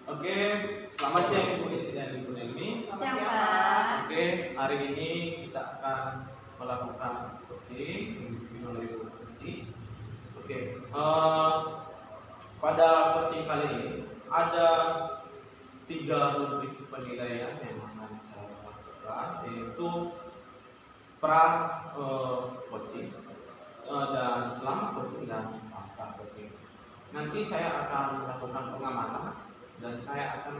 Oke, selamat siang Ibu Niti dan Ibu Nelmi. Siapa? Oke, hari ini kita akan melakukan coaching oleh Ibu Niti. Oke, pada coaching kali ini ada 3 rubrik penilaian yang akan saya lakukan, yaitu pra coaching dan selama coaching dan pasca coaching. Nanti saya akan melakukan pengamatan dan saya akan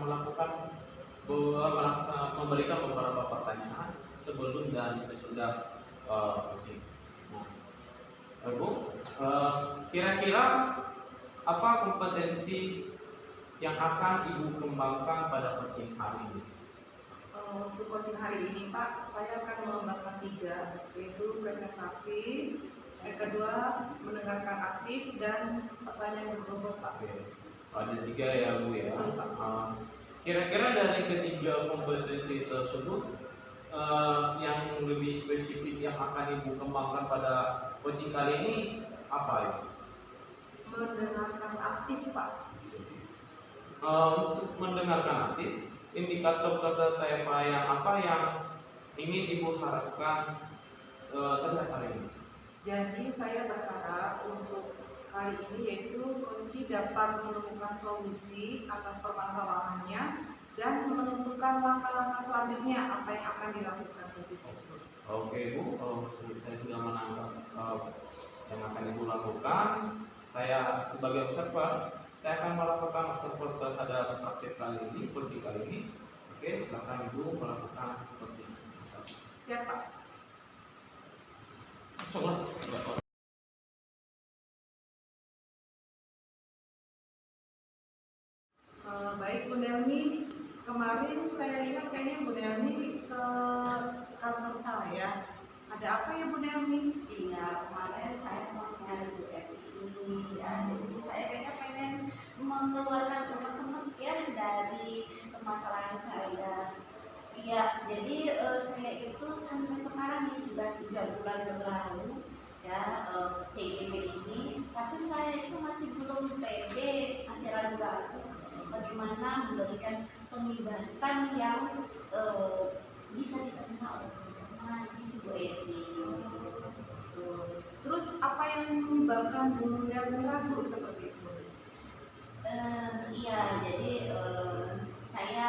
memberikan beberapa pertanyaan sebelum dan sesudah coaching. Nah, Ibu, kira-kira apa kompetensi yang akan Ibu kembangkan pada coaching hari ini? Untuk coaching hari ini Pak, saya akan mengembangkan 3, yaitu presentasi, yang kedua mendengarkan aktif, dan pertanyaan berbobot Pak. Oke, ada 3 ya Bu ya. Betul, Pak. Kira-kira dari ketiga kompetensi tersebut yang lebih spesifik yang akan Ibu kembangkan pada coaching kali ini apa ya? Mendengarkan aktif Pak. Untuk mendengarkan aktif, indikator apa yang ingin Ibu harapkan terlihat hari ini? Jadi saya berharap untuk kali ini yaitu kunci dapat menemukan solusi atas permasalahannya dan menentukan langkah-langkah selanjutnya apa yang akan dilakukan tersebut. Oke Bu, kalau saya sudah menangkap yang akan Ibu lakukan, saya sebagai observer, saya akan melakukan observer terhadap praktik kali ini, coaching kali ini. Oke, silakan Ibu melakukan coaching. Siapa? Baik Bu Nelmi, kemarin saya lihat kayaknya Bu Nelmi ke kantor saya. Ada apa ya Bu Nelmi? Iya, kemarin saya mau nyari Bu ini ya, jadi saya kayaknya pengen mengeluarkan unek-unek ya dari permasalahan saya. Iya, jadi saya itu sampai sekarang nih sudah 3 bulan berlalu ya CGP ini, tapi saya itu masih belum pede, masih ragu-ragu bagaimana memberikan pembebasan yang bisa diterima oleh teman-teman gitu Bu Edi. Terus apa yang menyebabkan Bu Nelmi ragu seperti itu? Iya, jadi saya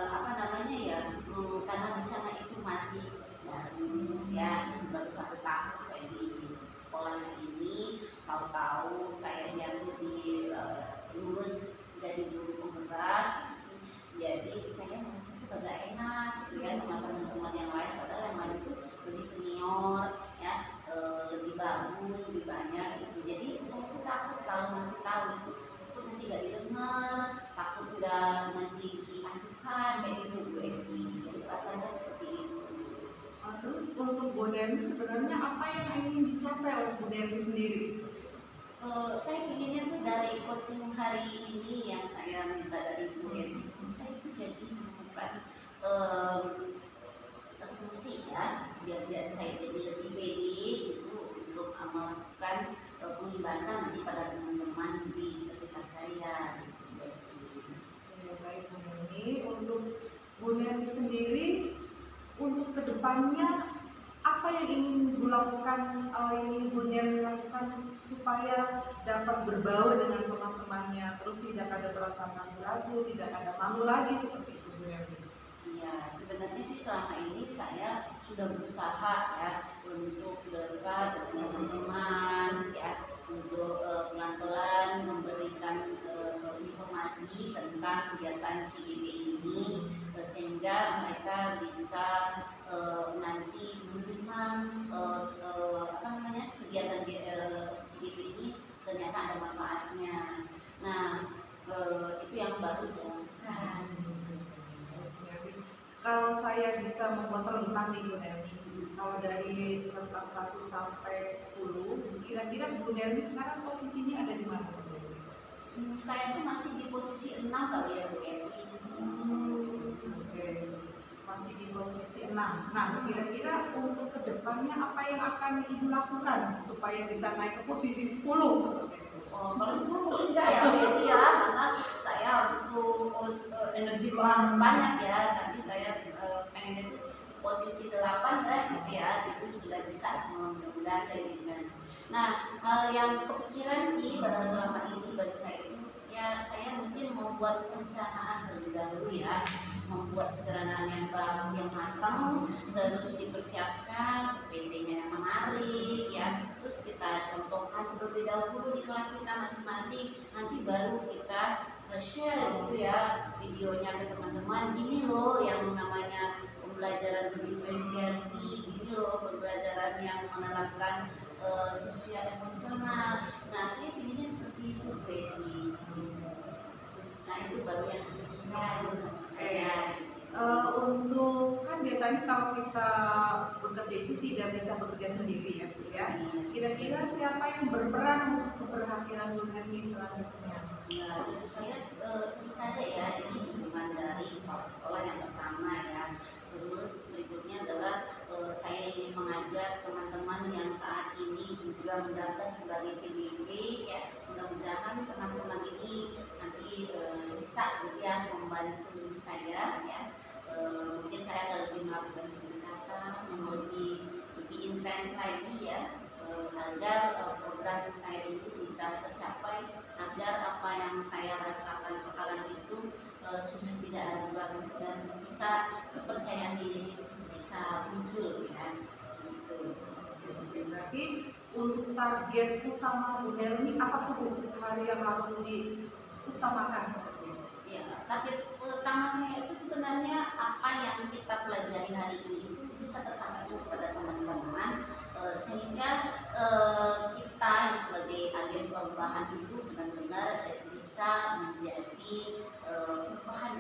apa namanya ya, karena di sana itu masih baru ya, baru 1 tahun saya di sekolah ini, tahu-tahu saya diambil di lulus jadi guru penggerak, jadi saya merasa itu agak enak gitu ya sama teman-teman yang lain, padahal yang lain itu lebih senior ya, lebih bagus, lebih banyak gitu. Jadi saya tuh takut kalau masih tahu itu nanti gak didengar, takut nggak nanti diajukan kayak gitu Bu Edi. Jadi perasaannya seperti itu. Terus untuk Bu Nelmi sebenarnya apa yang ingin dicapai oleh Bu Nelmi sendiri? Saya pinginnya tuh dari coaching hari ini yang saya minta dari Bu Edi, saya itu jadi menemukan solusi ya, biar saya jadi lebih pede gitu untuk melakukan pembebasan nanti pada teman-teman di sekitar saya. Baik Bu Nelmi, untuk Bu Nelmi sendiri untuk kedepannya apa yang ingin Bu lakukan, ingin Bu Nelmi lakukan supaya dapat berbaur dengan teman-temannya, terus tidak ada perasaan ragu-ragu, tidak ada malu lagi seperti itu Bu Nelmi? Iya, sebenarnya sih selama ini saya sudah berusaha ya untuk dekat dengan teman-teman ya, untuk pelan-pelan memberikan informasi tentang kegiatan CGP ini sehingga mereka bisa nanti menerima apa namanya kegiatan CGP ini ternyata ada manfaatnya. Nah, itu yang bagus ya. Kalau saya bisa membuat rentang nih Bu Nelmi, kalau dari rentang 1 sampai 10, kira-kira Bu Nelmi sekarang posisinya ada di mana Bu Nelmi? Saya tuh masih di posisi 6 kali ya Bu Edi. Oke. masih di posisi 6. Nah, kira-kira untuk kedepannya apa yang akan Ibu lakukan supaya bisa naik ke posisi 10 seperti itu? Oh, kalau 10 enggak ya, berarti ya, karena saya butuh energi kurang banyak ya, tapi saya pengen itu posisi 8 gitu ya, itu sudah bisa, mudah-mudahan saya bisa. Nah, hal yang kepikiran sih pada selama ini bagi saya itu, ya saya mungkin membuat perencanaan terlebih dahulu ya, membuat perencanaan yang baru, yang matang, terus dipersiapkan PT-nya yang menarik ya, terus kita contohkan terlebih dahulu di kelas kita masing-masing, nanti baru kita share gitu ya videonya ke teman-teman, gini loh yang namanya pembelajaran berdiferensiasi, gini loh pembelajaran yang menerapkan sosial emosional. Nah, saya pilihnya seperti itu, Betty. Nah, itu baru yang saya. Untuk kan biasanya kalau kita bekerja itu tidak bisa bekerja sendiri ya, Bu ya. Kira-kira siapa yang berperan untuk keberhasilan Bu Hermi selanjutnya? Ya, tentu saja ya, ini dukungan dari kepala sekolah yang pertama ya. Terus berikutnya adalah saya ingin mengajak teman-teman yang saat ini juga mendaftar sebagai CDP ya. Mudah-mudahan teman-teman ini nanti bisa ya membantu saya ya. Mungkin saya akan lebih melakukan pendekatan yang lebih intens lagi ya, agar program saya itu bisa tercapai, agar apa yang saya rasakan sekarang itu sudah tidak ragu lagi dan bisa kepercayaan diri bisa muncul ya. Gitu. Berarti untuk target utama Bu Hermi apa tuh hal yang harus diutamakan? Ya, target utama saya itu sebenarnya apa yang kita pelajari hari ini itu bisa tersampaikan kepada teman-teman, sehingga kita yang sebagai agen perubahan itu benar-benar bisa menjadi perubahan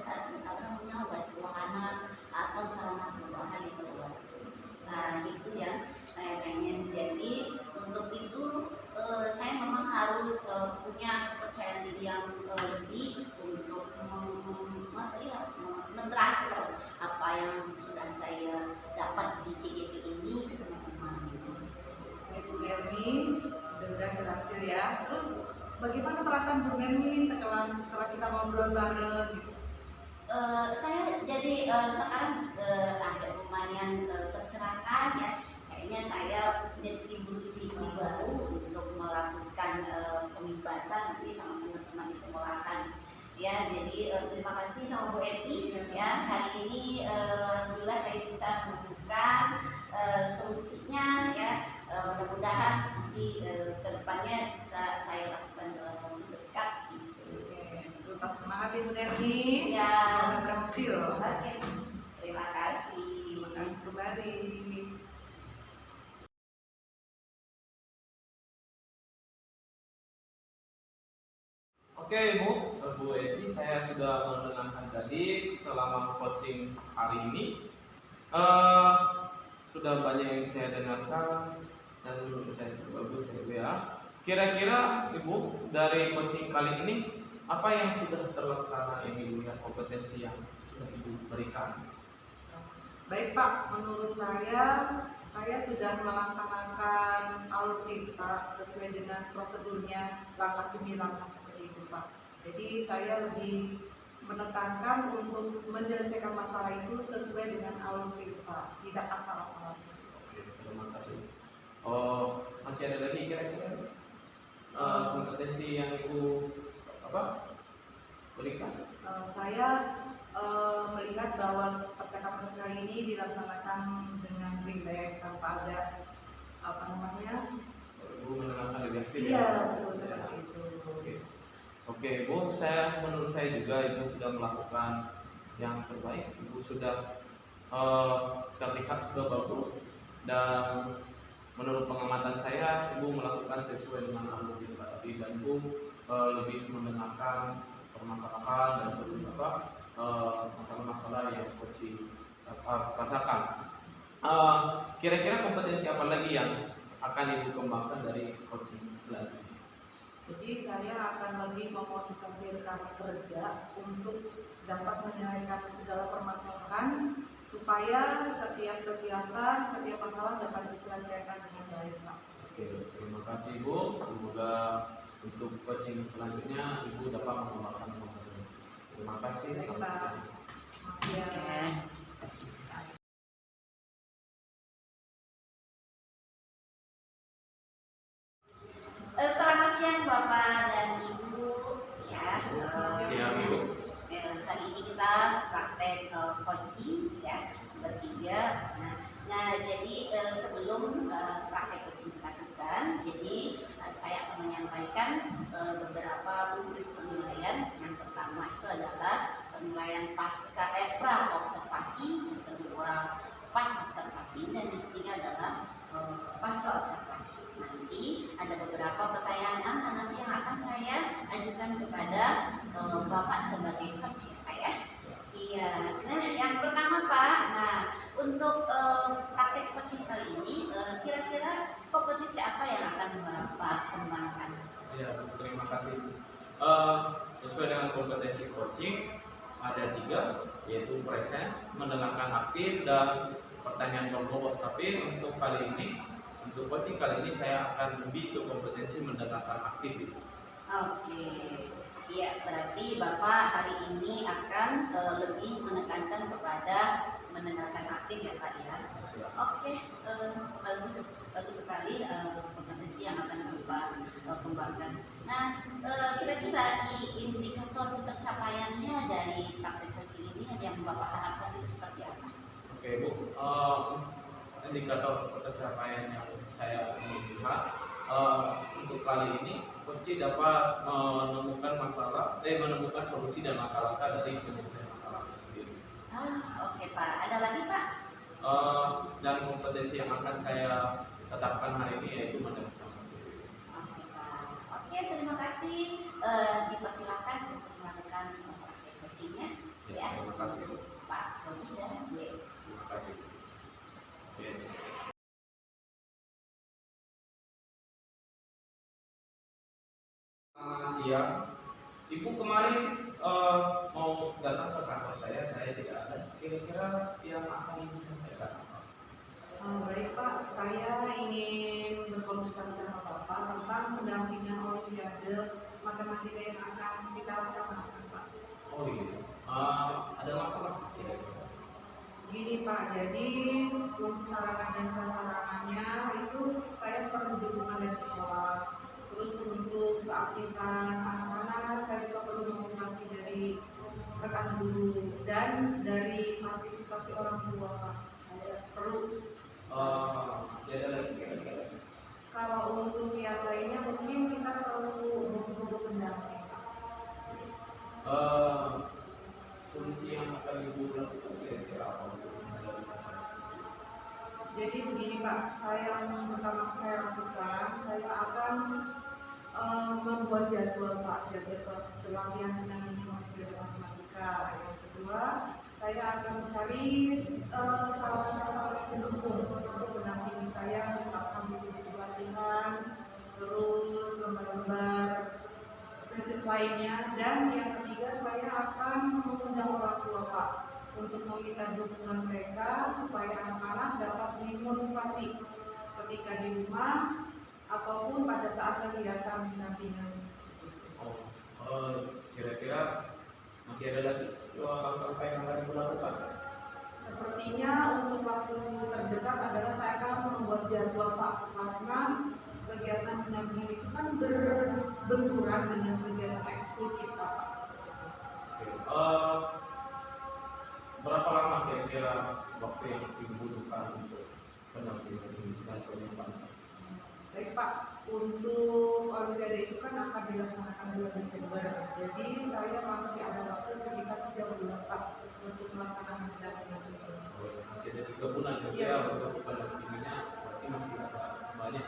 baik wahana atau sarana perubahan di sekolah. Nah, itu yang saya pengen. Jadi untuk itu saya memang harus punya kepercayaan diri yang lebih untuk mentransfer apa yang sudah saya dapat di CGP ini ke teman-teman. Bu Hermi, mudah-mudahan berhasil ya. Terus bagaimana perasaan Bu Hermi setelah kita ngobrol bareng gitu? Saya jadi sekarang agak lumayan tercerahkan ya. Kayaknya saya jadi timbul baru untuk melakukan pembebasan nanti sama teman-teman di sekolahan. Ya, jadi terima kasih sama Bu Eti ya. Hari ini alhamdulillah saya bisa menemukan solusinya ya. Mudah-mudahan nanti kedepannya bisa saya lakukan dalam waktu dekat. Tetap semangat ya Bu Hermi. Ya. Semoga berhasil. Oke, terima kasih. Terima kasih kembali. Oke Bu Eti, saya sudah mendengarkan tadi selama coaching hari ini. Sudah banyak yang saya dengarkan dan menurut saya bagus ya. Kira-kira Ibu dari coaching kali ini apa yang sudah terlaksana yang Ibu lihat kompetensi yang sudah Ibu berikan? Baik Pak, menurut saya sudah melaksanakan alur kita sesuai dengan prosedurnya langkah demi langkah seperti itu Pak. Jadi saya lebih menekankan untuk menyelesaikan masalah itu sesuai dengan alur kita, tidak asal-asalan. Oke, terima kasih. Masih ada lagi kira-kira kompetensi yang Ibu berikan? Saya melihat bahwa percakapan kali ini dilaksanakan dengan rileks tanpa ada Ibu mendengarkan lebih aktif. Iya, betul seperti itu. Oke, Bu, menurut saya juga Ibu sudah melakukan yang terbaik. Ibu sudah terlihat sudah bagus dan menurut pengamatan saya Ibu melakukan sesuai dengan alur yang tadi dan Ibu lebih mendengarkan permasalahan dan masalah-masalah yang coaching rasakan. Kira-kira kompetensi apa lagi yang akan Ibu kembangkan dari coaching selanjutnya? Jadi saya akan lebih memotivasi rekan kerja untuk dapat menyelesaikan segala permasalahan supaya setiap kegiatan, setiap masalah dapat diselesaikan dengan baik, Pak. Oke, terima kasih Ibu. Semoga untuk coaching selanjutnya Ibu dapat mengembangkan kompetensi. Terima kasih. Baik, Selamat Pak. siang. Maaf ya. Selamat siang Bapak dan Ibu. Ya, Siang Ibu. hari ini kita praktek coaching ya bertiga. Nah, jadi sebelum praktek coaching kita lakukan, jadi saya akan menyampaikan beberapa rubrik penilaian. Yang pertama itu adalah penilaian pra observasi, yang kedua pas observasi, dan yang ketiga adalah pasca observasi. Nanti ada beberapa pertanyaan nanti yang akan saya ajukan kepada Bapak sebagai coach ya Pak ya. Iya. Nah, yang pertama Pak, nah untuk praktek coaching kali ini kira-kira kompetisi apa yang akan Bapak kembangkan? Ya, terima kasih. Sesuai dengan kompetensi coaching ada 3, yaitu present, mendengarkan aktif, dan pertanyaan berbobot. Tapi untuk kali ini, untuk coaching kali ini saya akan lebih ke kompetensi mendengarkan aktif itu. Oke, iya berarti Bapak hari ini akan lebih menekankan kepada mendengarkan aktif ya Pak ya. Oke, bagus sekali kompetensi yang akan Bapak kembangkan. Nah, kira-kira di indikator tercapaiannya dari praktek coaching ini yang Bapak harapkan itu seperti apa? Oke Bu, indikator pencapaian yang saya ingin lihat untuk kali ini coach dapat menemukan solusi dan langkah-langkah dari penyelesaian masalah itu sendiri. Oke Pak, ada lagi Pak? Dan kompetensi yang akan saya tetapkan hari ini yaitu mendengarkan. Oke Pak, oke terima kasih. Dipersilakan untuk melakukan praktek coachingnya ya. Terima kasih Bu. Pak Dodi dan Bu. Terima kasih. Ya. Selamat siang. Ibu kemarin mau datang ke kantor saya tidak ada. Kira-kira yang akan Ibu sampaikan apa? Baik Pak, saya ingin berkonsultasi sama Bapak tentang pendampingan Olimpiade Matematika yang akan kita laksanakan Pak. Oh iya. Ada masalah? Kira-kira? Gini Pak, jadi untuk sarana dan prasarananya itu saya perlu dukungan dari sekolah. Terus untuk keaktifan anak-anak saya juga perlu motivasi dari rekan guru dan dari partisipasi orang tua Pak. Saya perlu. Masih ada lagi kira-kira? Kalau untuk yang lainnya mungkin kita perlu buku-buku pendamping Pak. Solusi yang akan Ibu lakukan kira-kira apa untuk menghadapi masalah seperti itu? Jadi begini Pak, yang pertama saya lakukan, saya akan membuat jadwal Pak, jadwal pelatihan pendampingan matematika. Yang kedua, saya akan mencari sarana-sarana pendukung untuk mendampingi saya, misalkan buku-buku pelatihan, terus lembar-lembar prinsip lainnya. Dan yang ketiga, saya akan mengundang orang tua Pak untuk meminta dukungan mereka supaya anak-anak dapat dimotivasi ketika di rumah ataupun pada saat kegiatan pendampingan. Kira-kira masih ada lagi langkah yang akan Ibu lakukan? Sepertinya untuk waktu terdekat adalah saya akan membuat jadwal Pak, karena kegiatan pendampingan itu kan berbenturan dengan kegiatan ekskul kita Pak. Berapa lama kira-kira waktu yang Ibu butuhkan untuk pendampingan ini dan pengembangan? Baik Pak, untuk Olimpiade itu kan akan dilaksanakan bulan Desember, jadi saya masih ada waktu sekitar 3 bulan Pak untuk melaksanakan pendampingan ini. Masih ada 3 bulan kira-kira untuk pendampingannya, berarti masih ada banyak.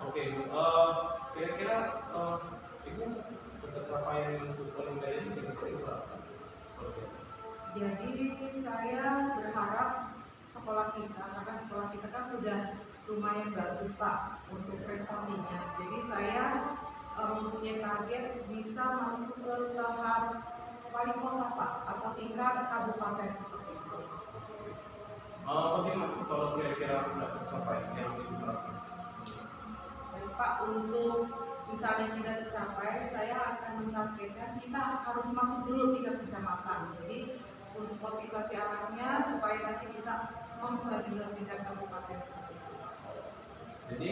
Oke, kira-kira Ibu pencapaian untuk Olimpiade ini kira-kira berapa? Seperti apa? Jadi saya berharap sekolah kita, karena sekolah kita kan sudah lumayan bagus Pak untuk prestasinya. Jadi saya mempunyai target bisa masuk ke tahap wali kota Pak atau tingkat kabupaten seperti itu. Bagaimana kalau kira-kira tidak tercapai yang diharapkan? Baik Pak, untuk misalnya tidak tercapai, saya akan menargetkan kita harus masuk dulu tingkat kecamatan. Jadi untuk motivasi anaknya supaya nanti bisa masuk lagi ke tingkat kabupaten. Jadi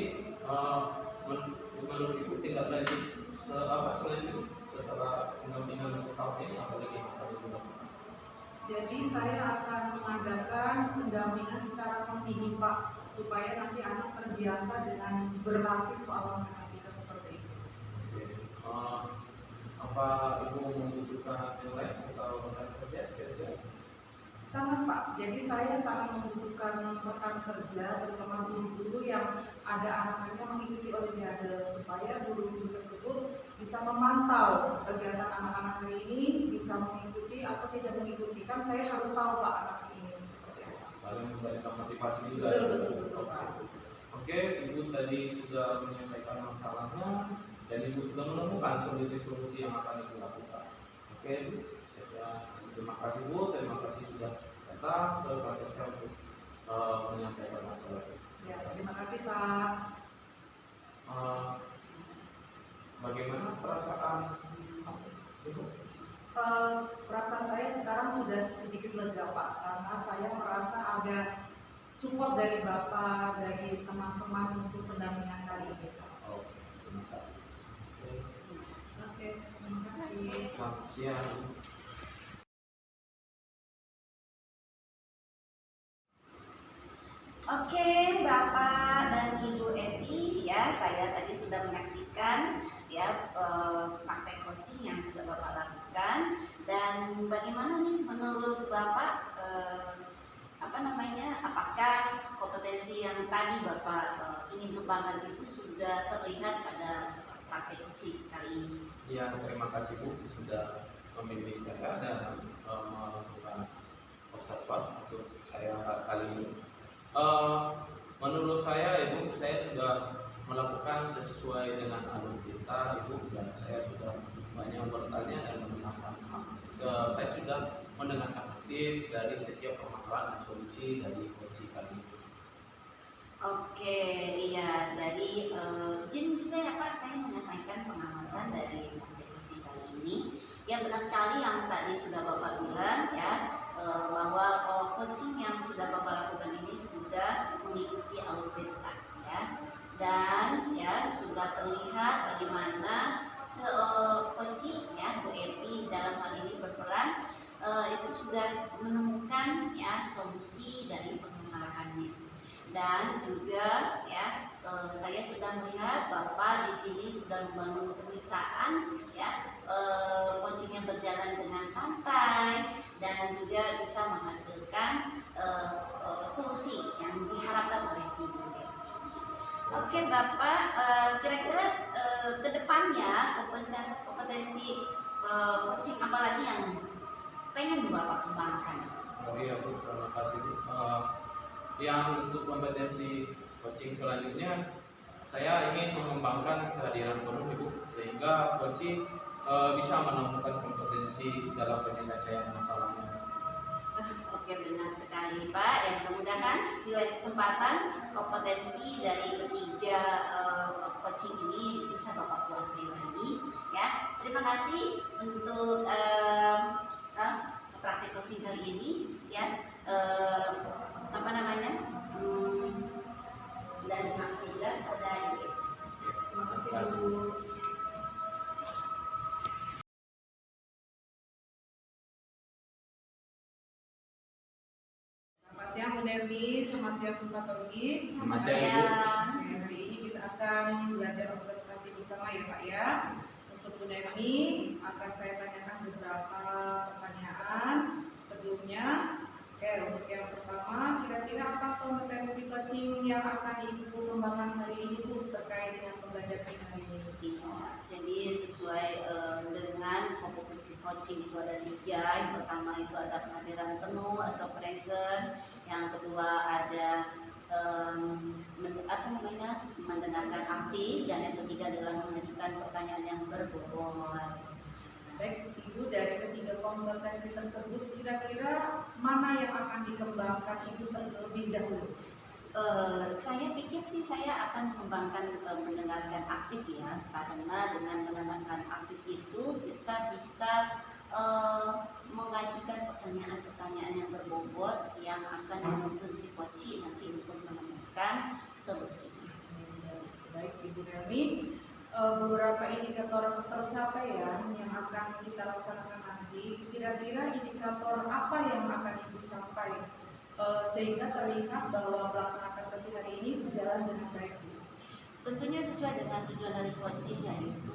menurut Ibu tindak lanjut selanjutnya setelah pendampingan tahun ini apa lagi yang harus dilakukan? Jadi saya akan mengadakan pendampingan secara kontinu Pak, supaya nanti anak terbiasa dengan berlatih soal matematika seperti itu. Oke. Apa Ibu membutuhkan yang lain atau rekan kerja kira-kira? Sangat Pak, jadi saya sangat membutuhkan rekan kerja, terutama guru-guru yang ada anak-anaknya mengikuti olimpiade, supaya guru-guru tersebut bisa memantau kegiatan anak-anak hari ini, bisa mengikuti atau tidak mengikuti. Kan saya harus tahu Pak anak ini seperti apa. Kalian memberikan motivasi juga. Betul Pak. Oke, Ibu tadi sudah menyampaikan masalahnya dan Ibu sudah menemukan solusi-solusi yang akan Ibu lakukan. Oke, Bu. Terima kasih Bu, terima kasih sudah datang ke kantor saya untuk menyampaikan masalah. Ya, terima kasih Pak. Bagaimana perasaan Ibu? Perasaan saya sekarang sudah sedikit lega Pak, karena saya merasa ada support dari Bapak, dari teman-teman untuk pendampingan kali ini Pak. Oh, terima kasih. Oke, terima kasih. Selamat siang. Oke, Bapak dan Ibu Eti, ya saya tadi sudah menyaksikan ya praktek coaching yang sudah Bapak lakukan, dan bagaimana nih menurut Bapak apakah kompetensi yang tadi Bapak ingin kembangkan itu sudah terlihat pada praktek coaching kali ini? Ya, terima kasih Bu sudah membimbing saya dan melakukan observan untuk saya kali ini. Menurut saya Ibu, saya sudah melakukan sesuai dengan alur kita Ibu, dan saya sudah banyak bertanya dan mendengarkan saya sudah mendengarkan aktif dari setiap permasalahan dan solusi dari coaching kali ini. Oke, iya, dari izin juga ya Pak, saya menyampaikan pengamatan dari praktek coaching kali ini. Ya benar sekali yang tadi sudah Bapak bilang ya, bahwa coaching yang sudah Bapak lakukan ini sudah mengikuti alur kita ya, dan ya sudah terlihat bagaimana coaching ya Bu Eti dalam hal ini berperan itu sudah menemukan ya solusi dari permasalahannya, dan juga ya saya sudah melihat Bapak di sini sudah membangun kemitraan ya, coaching yang berjalan dengan santai dan juga bisa menghasilkan solusi yang diharapkan oleh Ibu Eti. Oke Bapak, kira-kira kedepannya kompetensi coaching apa lagi yang pengen Bapak kembangkan? Oke ya Bu, terima kasih Bu. Yang untuk kompetensi coaching selanjutnya, saya ingin mengembangkan kehadiran penuh Ibu, sehingga coaching bisa menemukan kompetensi dalam penyelesaian masalahnya. Oke, benar sekali Pak. Yang mudah-mudahan di lain kesempatan kompetensi dari ketiga coaching ini bisa Bapak kuasai lagi ya. Terima kasih untuk praktik coaching kali ini ya. Dan terima kasih juga kepada Ibu. Terima kasih Bu. Selamat siang Bu Nermi, selamat siang Pak Togi. Selamat siang Ibu. Oke, hari ini kita akan belajar observasi bersama ya Pak ya. Untuk Bu Nermi akan saya tanyakan beberapa pertanyaan sebelumnya. Oke, untuk yang pertama, kira-kira apa kompetensi coaching yang akan Ibu kembangkan hari ini Bu terkait dengan pembelajaran hari ini? Iya, jadi sesuai dengan kompetensi coaching itu ada 3. Yang pertama itu ada kehadiran penuh atau present. Yang kedua ada mendengarkan aktif, dan yang ketiga adalah mengajukan pertanyaan yang berbobot. Baik Ibu, dari ketiga kompetensi tersebut kira-kira mana yang akan dikembangkan Ibu terlebih dahulu? Saya pikir sih saya akan mengembangkan mendengarkan aktif ya, karena dengan mendengarkan aktif itu kita bisa mengajukan pertanyaan-pertanyaan yang berbobot yang akan menuntun si koci nanti untuk menemukan solusi. Baik Ibu Nermi, beberapa indikator pencapaian yang akan kita laksanakan nanti, kira-kira indikator apa yang akan Ibu capai sehingga terlihat bahwa melaksanakan coaching hari ini berjalan dengan baik? Tentunya sesuai dengan tujuan dari coaching, yaitu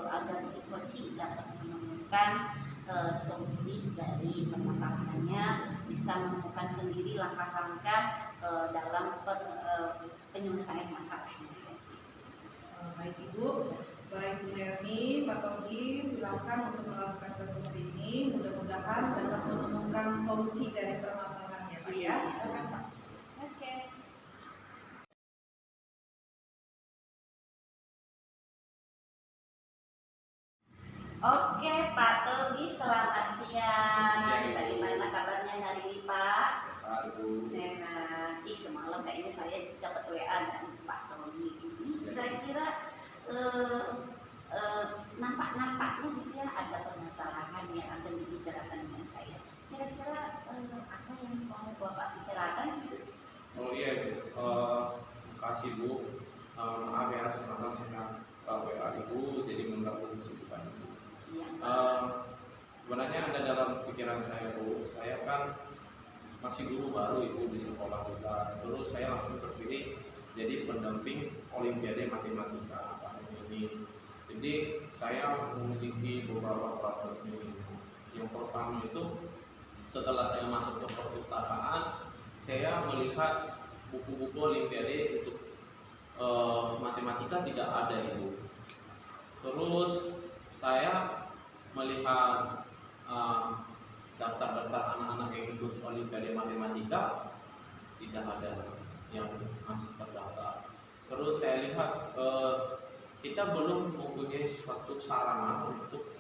agar si coaching dapat menemukan solusi dari permasalahannya, bisa menemukan sendiri langkah-langkah dalam penyelesaian masalahnya. Baik Ibu, baik Bu Nermi, Pak Togi, silakan untuk melakukan coaching hari ini. Mudah-mudahan dapat menemukan solusi dari permasalahannya, Pak ya. Silakan Pak. Oke. Oke, Pak Togi, selamat siang. Bagaimana kabarnya hari ini, Pak? Sehat, Ibu. Sehat. Semalam kayaknya saya dapat WA dari Pak Togi. Ini kira-kira nampak-nampaknya gitu ya, ada permasalahan yang akan dibicarakan dengan saya. Kira-kira apa yang mau Bapak bicarakan gitu? Oh iya, Ibu. Makasih Bu. Maaf ya semalam saya WA Ibu jadi mengganggu kesibukan Ibu. Iya. Sebenarnya ada dalam pikiran saya Bu, saya kan masih guru baru Ibu di sekolah kita. Terus saya langsung terpilih jadi pendamping Olimpiade Matematika tahun ini. Jadi saya memiliki beberapa strategi. Yang pertama itu setelah saya masuk ke perpustakaan, saya melihat buku-buku Olimpiade untuk matematika tidak ada Ibu. Terus saya melihat daftar-daftar anak-anak yang ikut Olimpiade Matematika tidak ada yang masih terdaftar. Terus saya lihat kita belum mempunyai suatu sarana untuk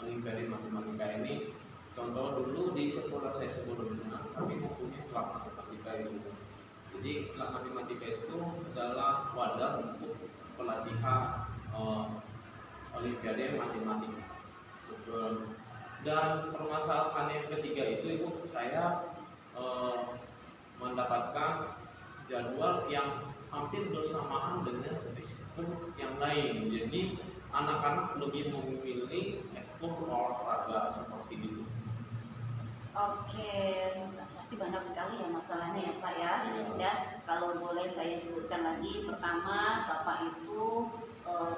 Olimpiade Matematika ini. Contoh dulu di sekolah saya sebelumnya kami mempunyai kelas matematika itu. Jadi kelas matematika itu adalah wadah untuk pelatihan Olimpiade Matematika. Dan permasalahan yang ketiga itu Ibu, saya mendapatkan jadwal yang hampir bersamaan dengan ekskul yang lain. Jadi anak-anak lebih memilih ekskul olahraga seperti itu. Oke, berarti banyak sekali ya masalahnya ya Pak ya. Dan kalau boleh saya sebutkan lagi, pertama Bapak itu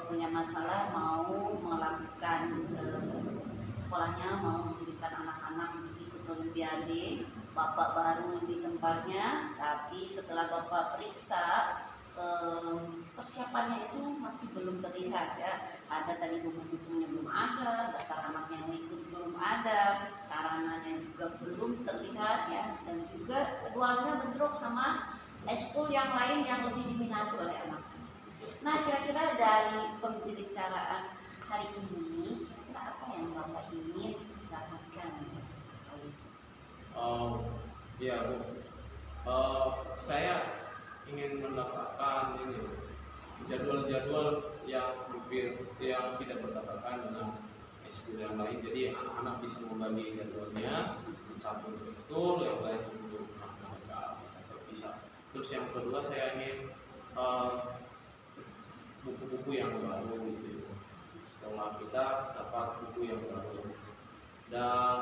punya masalah mau melakukan sekolahnya mau menjadikan anak-anak untuk ikut Olimpiade. Bapak baru di tempatnya, tapi setelah Bapak periksa persiapannya itu masih belum terlihat ya. Ada tadi buku-bukunya belum ada, daftar anaknya yang ikut belum ada, sarananya juga belum terlihat ya, dan juga jadwalnya bentrok sama ekskul yang lain yang lebih diminati oleh anak. Nah, kira-kira dari pembicaraan hari ini, kira-kira apa yang Bapak ingin dapatkan solusi? Ya Bu, saya ingin mendapatkan ini jadwal-jadwal yang hampir yang tidak berdasarkan dengan ekskul yang lain. Jadi anak-anak bisa membagi jadwalnya, satu untuk ekskul, yang lain untuk mereka bisa terpisah. Terus yang kedua saya ingin buku-buku yang baru gitu. Sekolah kita dapat buku yang baru dan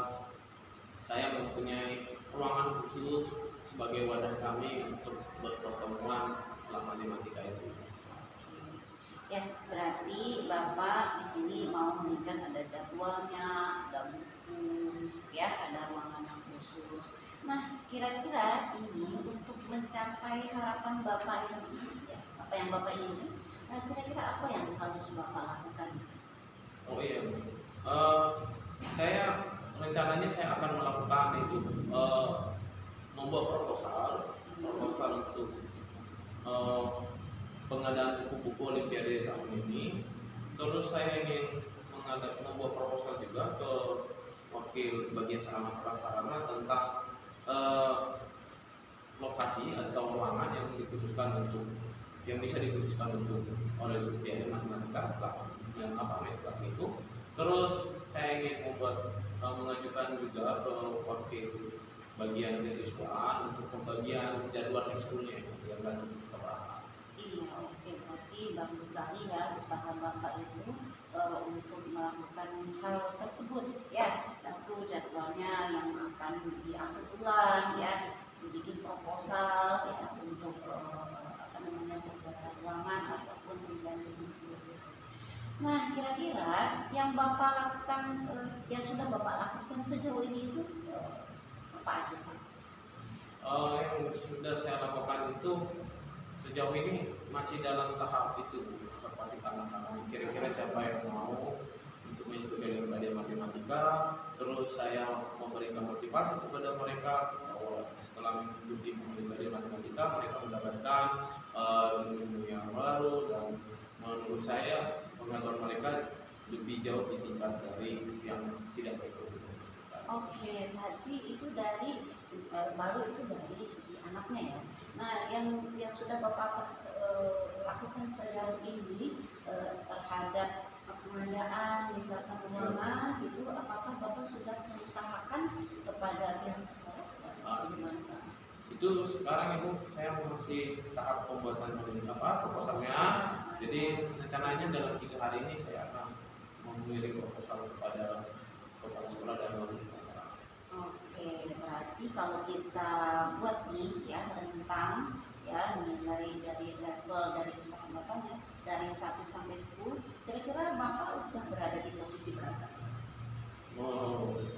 saya mempunyai ruangan khusus sebagai wadah kami untuk berpertemuan dalam matematika itu. Ya, berarti Bapak di sini mau memberikan ada jadwalnya, ada buku, ya, ada ruangan yang khusus. Nah, kira-kira ini untuk mencapai harapan Bapak ini, ya, apa yang Bapak ingin, nah, kira-kira apa yang harus Bapak lakukan? Oh iya, saya rencananya saya akan melakukan itu membuat proposal untuk pengadaan buku-buku Olimpiade tahun ini. Terus saya ingin membuat proposal juga ke wakil bagian sarana prasarana tentang eh, lokasi atau ruangan yang dikhususkan untuk yang bisa dikhususkan untuk oleh PIAD matematika yang apa metlab itu. Terus saya ingin mengajukan juga ke wakil bagian kesiswaan untuk pembagian jadwal ekskulnya yang nggak cukup terarah. Iya, oke, berarti bagus sekali ya usaha Bapak itu untuk melakukan hal tersebut ya. Satu, jadwalnya yang akan diatur ulang ya, dibikin proposal ya untuk apa namanya pembuatan ruangan ataupun mengganti itu. Nah, kira-kira yang Bapak lakukan yang sudah Bapak lakukan sejauh ini itu apa aja Pak? Yang sudah saya lakukan itu sejauh ini masih dalam tahap itu observasi anak-anak. Kira-kira siapa yang mau untuk mengikuti Olimpiade Matematika. Terus saya memberikan motivasi kepada mereka bahwa setelah mengikuti Olimpiade Matematika mereka mendapatkan ilmu yang baru, dan menurut saya pengetahuan mereka lebih jauh di tingkat dari yang tidak mengikuti. Oke, tadi itu dari baru itu dari segi anaknya ya. Nah, yang sudah Bapak lakukan sejauh ini terhadap pengadaan misalkan ruangan itu, apakah Bapak sudah mengusahakan kepada pihak sekolah? Bagaimana Pak? Itu sekarang Ibu saya masih tahap pembuatan proposalnya. Jadi rencananya dalam 3 hari ini saya akan mengirim proposal kepada kepala sekolah dan wali masyarakat. Oke, berarti kalau kita buat nih ya rentang ya nilai dari level dari usaha Bapak ya dari 1 sampai 10, kira-kira Bapak udah berada di posisi berapa?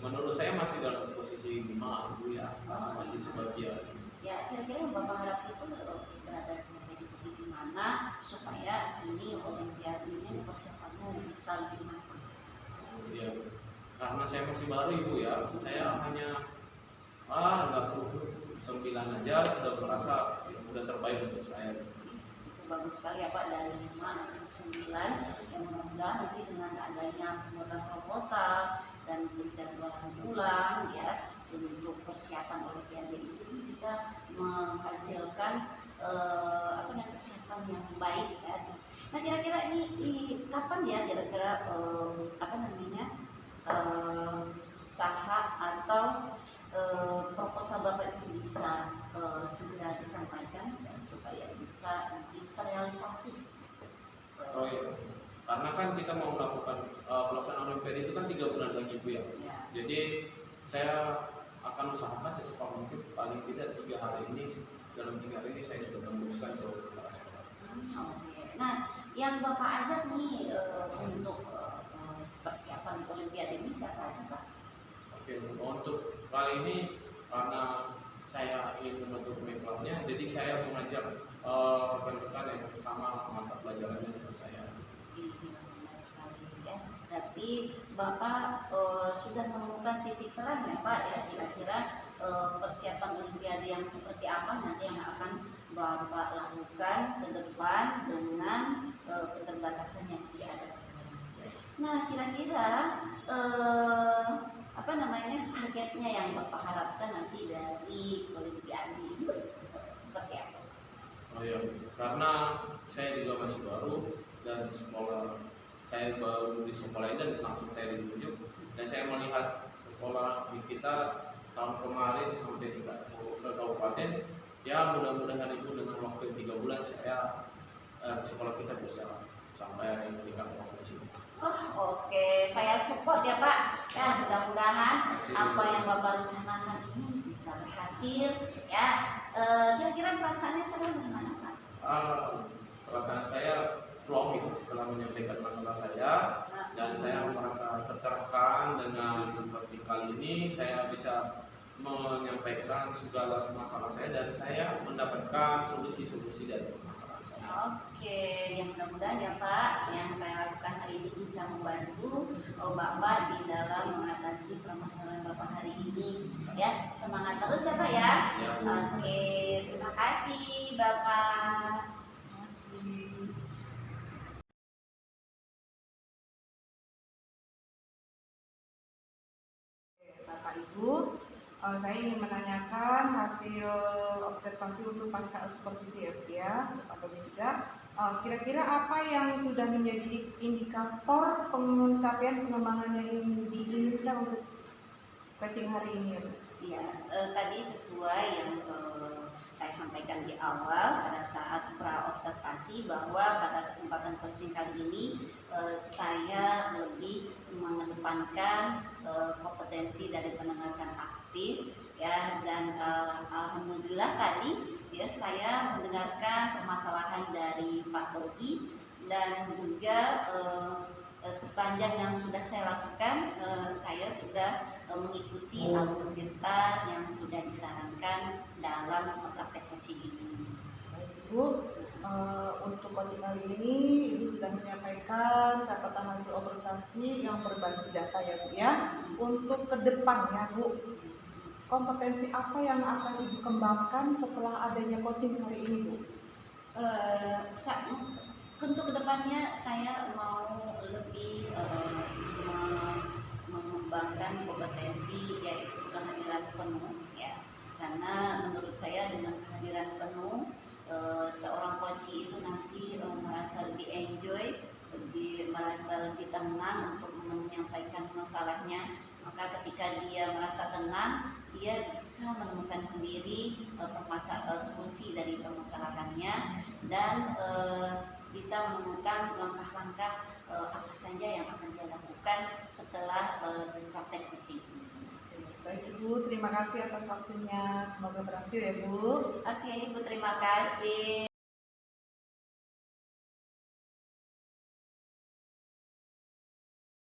Menurut saya masih dalam posisi 5 Bu ya, masih sebagian. Ya, kira-kira yang Bapak harap itu berada sampai di posisi mana supaya ini Olimpiade ini persiapannya bisa lebih matang? Ya, karena saya masih baru Ibu ya, saya hanya nggak perlu 9 aja sudah merasa ya, udah terbaik untuk saya. Itu bagus sekali ya Pak, dari 5 nanti ke 9, yang mudah-mudahan nanti dengan adanya pembuatan proposal dan penjadwalan ulang ya untuk persiapan Olimpiade itu bisa menghasilkan apa namanya persiapan yang baik ya. Nah, kira-kira ini kapan ya kira-kira apa namanya usaha atau proposal Bapak itu bisa segera disampaikan dan supaya bisa terrealisasi? Oh iya, karena kan kita mau melakukan pelaksanaan Olimpiade itu kan 3 bulan lagi Bu ya. Ya. Jadi saya akan usahakan secepat mungkin, paling tidak 3 hari ini, dalam 3 hari ini saya sudah memutuskan ke kepala sekolah. Oke. Nah, yang Bapak ajak nih untuk persiapan Olimpiade ini siapa aja Pak? Oke, untuk kali ini karena saya ingin membentuk meklabnya, jadi saya mengajak rekan-rekan yang sama mata pelajarannya dengan saya. Iya, benar sekali ya. Berarti Bapak sudah menemukan titik terang ya Pak ya, kira-kira persiapan Olimpiade yang seperti apa nanti yang akan Bapak lakukan ke depan dengan keterbatasan yang masih ada sekarang. Nah, kira-kira apa namanya targetnya yang Bapak harapkan nanti dari Olimpiade ini seperti apa? Oh iya, karena saya juga masih baru dan saya baru di sekolah ini dan langsung saya ditunjuk, dan saya melihat sekolah di kita tahun kemarin sampai tingkat ke kabupaten, ya mudah-mudahan itu dengan waktu 3 bulan saya sekolah kita bisa sampai tingkat provinsi. Oh, oke, saya support ya Pak. Ya, mudah-mudahan apa yang Bapak rencanakan ini bisa berhasil ya. Kira-kira perasaannya sekarang bagaimana Pak? Perasaan saya plong itu setelah menyampaikan masalah saya, dan saya merasa tercerahkan dengan konferensi kali ini. Saya bisa menyampaikan segala masalah saya dan saya mendapatkan solusi-solusi dari masalah saya. Oke, yang mudah-mudahan ya Pak, yang saya lakukan hari ini bisa membantu Bapak di dalam mengatasi permasalahan Bapak hari ini. Ya, semangat terus ya Pak ya. Ya, Bu. Oke, terima kasih Bapak. Ibu. Saya ingin menanyakan hasil observasi untuk pasca supervisi ya, atau juga kira-kira apa yang sudah menjadi indikator pencapaian pengembangan yang diinginkan untuk coaching hari ini ya Bu? Ya, tadi sesuai yang saya sampaikan di awal pada saat pra observasi bahwa pada kesempatan coaching kali ini saya lebih mengedepankan kompetensi dari pendengarkan aktif ya, dan alhamdulillah tadi ya saya mendengarkan permasalahan dari Pak Bogi, dan juga sepanjang yang sudah saya lakukan saya sudah mengikuti algoritma yang sudah disarankan dalam praktek coaching ini. Baik Ibu, untuk coaching kali ini Ibu sudah menyampaikan catatan hasil observasi yang berbasis data ya Bu ya. Untuk kedepannya Bu, kompetensi apa yang akan Ibu kembangkan setelah adanya coaching hari ini Bu? Untuk kedepannya saya mau lebih mengembangkan kompetensi yaitu kehadiran penuh ya, karena menurut saya dengan kehadiran penuh seorang coach itu nanti merasa lebih enjoy, merasa lebih tenang untuk menyampaikan masalahnya. Maka ketika dia merasa tenang, dia bisa menemukan sendiri solusi dari permasalahannya, dan bisa menemukan langkah-langkah apa saja yang akan dia lakukan setelah praktek coaching. Baik Ibu, terima kasih atas waktunya. Semoga berhasil ya Bu. Oke, Ibu, terima kasih.